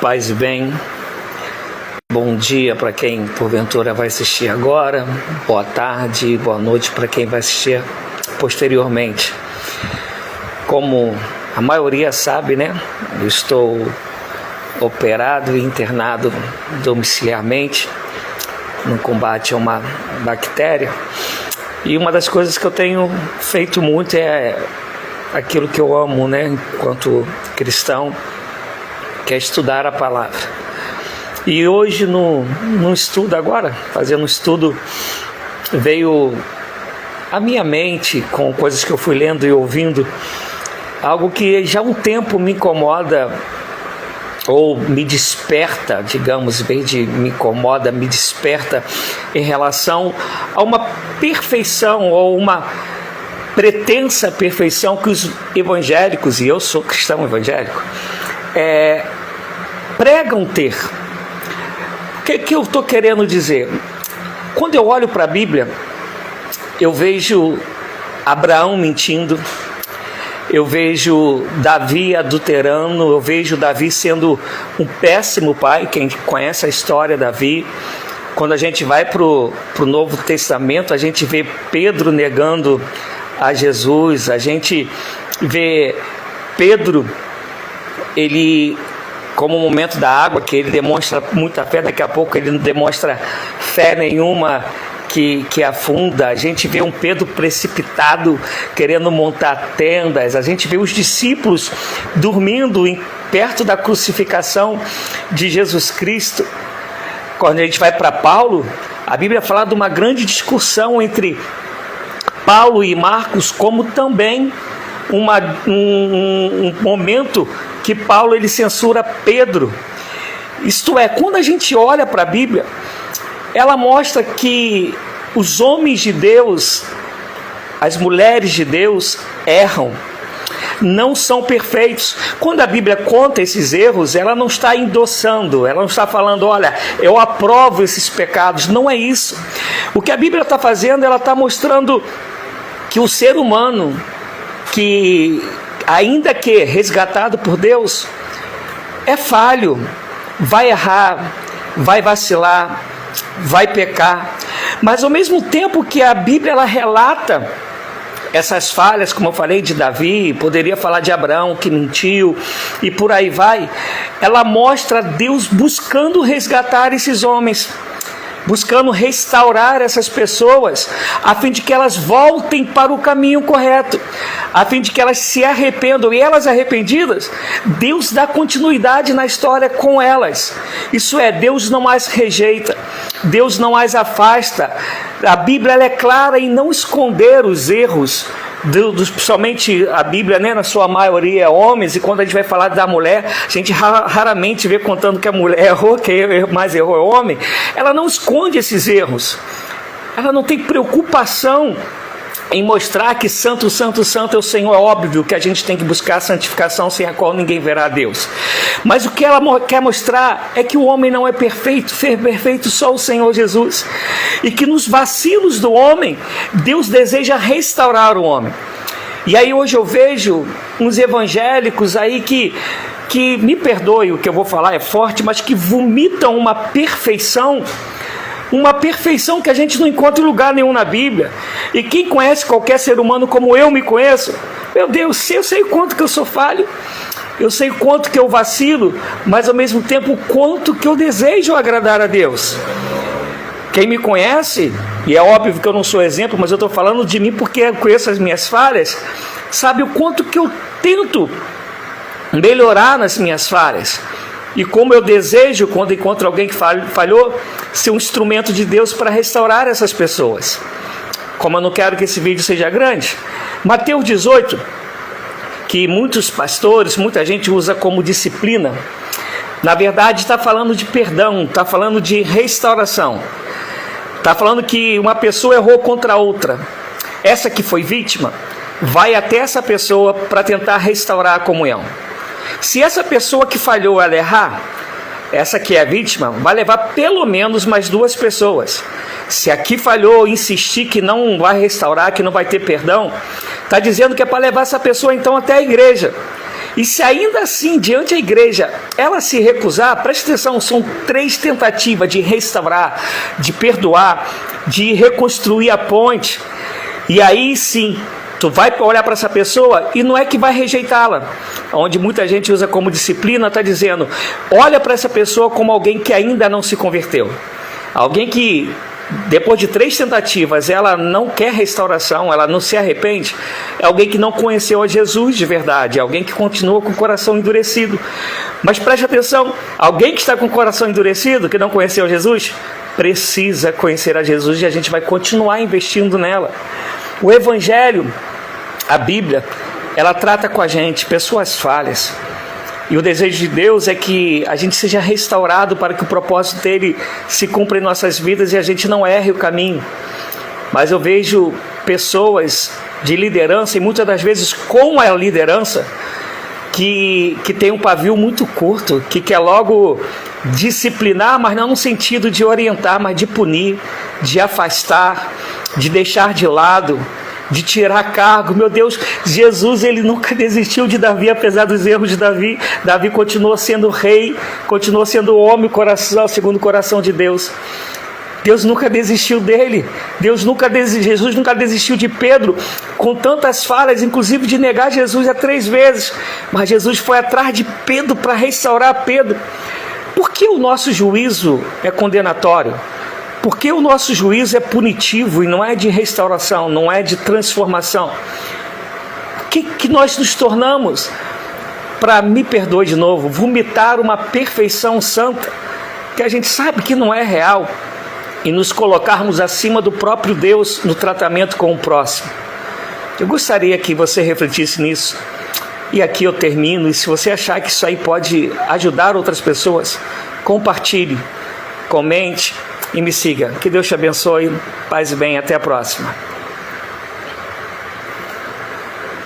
Paz e bem, bom dia para quem porventura vai assistir agora, boa tarde, boa noite para quem vai assistir posteriormente. Como a maioria sabe, né? Eu estou operado e internado domiciliarmente no combate a uma bactéria, e uma das coisas que eu tenho feito muito é aquilo que eu amo, né, enquanto cristão, que é estudar a palavra. E hoje no estudo agora, fazendo um estudo, veio à minha mente, com coisas que eu fui lendo e ouvindo, algo que já há um tempo me incomoda, ou me desperta, digamos, em vez de me incomoda, me desperta em relação a uma perfeição ou uma pretensa perfeição que os evangélicos, e eu sou cristão evangélico, pregam ter. O que eu estou querendo dizer? Quando eu olho para a Bíblia, eu vejo Abraão mentindo, eu vejo Davi adulterando, eu vejo Davi sendo um péssimo pai. Quem conhece a história de Davi, quando a gente vai para o Novo Testamento, a gente vê Pedro negando a Jesus, a gente vê Pedro, ele, como o momento da água, que ele demonstra muita fé, daqui a pouco ele não demonstra fé nenhuma, que afunda. A gente vê um Pedro precipitado, querendo montar tendas. A gente vê os discípulos dormindo perto da crucificação de Jesus Cristo. Quando a gente vai para Paulo, a Bíblia fala de uma grande discussão entre Paulo e Marcos, como também um momento que Paulo ele censura Pedro. Isto é, quando a gente olha para a Bíblia, ela mostra que os homens de Deus, as mulheres de Deus erram, não são perfeitos. Quando a Bíblia conta esses erros, ela não está endossando, ela não está falando, olha, eu aprovo esses pecados. Não é isso. O que a Bíblia está fazendo, ela está mostrando que o ser humano, que ainda que resgatado por Deus, é falho, vai errar, vai vacilar, vai pecar. Mas ao mesmo tempo que a Bíblia ela relata essas falhas, como eu falei de Davi, poderia falar de Abraão que mentiu e por aí vai, ela mostra Deus buscando resgatar esses homens, buscando restaurar essas pessoas, a fim de que elas voltem para o caminho correto, a fim de que elas se arrependam, e elas arrependidas, Deus dá continuidade na história com elas. Isso é, Deus não as rejeita, Deus não as afasta. A Bíblia ela é clara em não esconder os erros, somente a Bíblia, né, na sua maioria é homens, e quando a gente vai falar da mulher, a gente raramente vê contando que a mulher errou, quem mais errou é o homem. Ela não esconde esses erros, ela não tem preocupação em mostrar que santo, santo, santo é o Senhor. É óbvio que a gente tem que buscar a santificação, sem a qual ninguém verá a Deus. Mas o que ela quer mostrar é que o homem não é perfeito, perfeito só o Senhor Jesus. E que nos vacilos do homem, Deus deseja restaurar o homem. E aí hoje eu vejo uns evangélicos aí que me perdoe, o que eu vou falar é forte, mas que vomitam uma perfeição que a gente não encontra em lugar nenhum na Bíblia. E quem conhece qualquer ser humano como eu me conheço, meu Deus, eu sei o quanto que eu sou falho, eu sei o quanto que eu vacilo, mas ao mesmo tempo o quanto que eu desejo agradar a Deus. Quem me conhece, e é óbvio que eu não sou exemplo, mas eu estou falando de mim porque eu conheço as minhas falhas, sabe o quanto que eu tento melhorar nas minhas falhas. E como eu desejo, quando encontro alguém que falhou, ser um instrumento de Deus para restaurar essas pessoas. Como eu não quero que esse vídeo seja grande, Mateus 18, que muitos pastores, muita gente usa como disciplina, na verdade está falando de perdão, está falando de restauração. Está falando que uma pessoa errou contra outra. Essa que foi vítima, vai até essa pessoa para tentar restaurar a comunhão. Se essa pessoa que falhou ela errar, essa que é a vítima, vai levar pelo menos mais 2 pessoas. Se aqui falhou, insistir que não vai restaurar, que não vai ter perdão, está dizendo que é para levar essa pessoa então até a igreja. E se ainda assim, diante da igreja, ela se recusar, preste atenção, são 3 tentativas de restaurar, de perdoar, de reconstruir a ponte. E aí sim, tu vai olhar para essa pessoa e não é que vai rejeitá-la. Onde muita gente usa como disciplina, está dizendo, olha para essa pessoa como alguém que ainda não se converteu. Alguém que, depois de 3 tentativas, ela não quer restauração, ela não se arrepende. É alguém que não conheceu a Jesus de verdade, é alguém que continua com o coração endurecido. Mas preste atenção, alguém que está com o coração endurecido, que não conheceu Jesus, precisa conhecer a Jesus e a gente vai continuar investindo nela. O Evangelho, a Bíblia, ela trata com a gente pessoas falhas. E o desejo de Deus é que a gente seja restaurado para que o propósito dele se cumpra em nossas vidas e a gente não erre o caminho. Mas eu vejo pessoas de liderança, e muitas das vezes com a liderança, que tem um pavio muito curto, que quer logo disciplinar, mas não no sentido de orientar, mas de punir, de afastar, de deixar de lado, de tirar cargo. Meu Deus, Jesus, ele nunca desistiu de Davi, apesar dos erros de Davi. Davi continuou sendo rei, continuou sendo homem, coração, segundo o coração de Deus. Deus nunca desistiu dele. Jesus nunca desistiu de Pedro, com tantas falhas, inclusive de negar Jesus 3 vezes. Mas Jesus foi atrás de Pedro para restaurar Pedro. Por que o nosso juízo é condenatório? Por que o nosso juízo é punitivo e não é de restauração, não é de transformação? O que nós nos tornamos para, me perdoe de novo, vomitar uma perfeição santa que a gente sabe que não é real e nos colocarmos acima do próprio Deus no tratamento com o próximo? Eu gostaria que você refletisse nisso. E aqui eu termino, e se você achar que isso aí pode ajudar outras pessoas, compartilhe, comente e me siga. Que Deus te abençoe, paz e bem, até a próxima.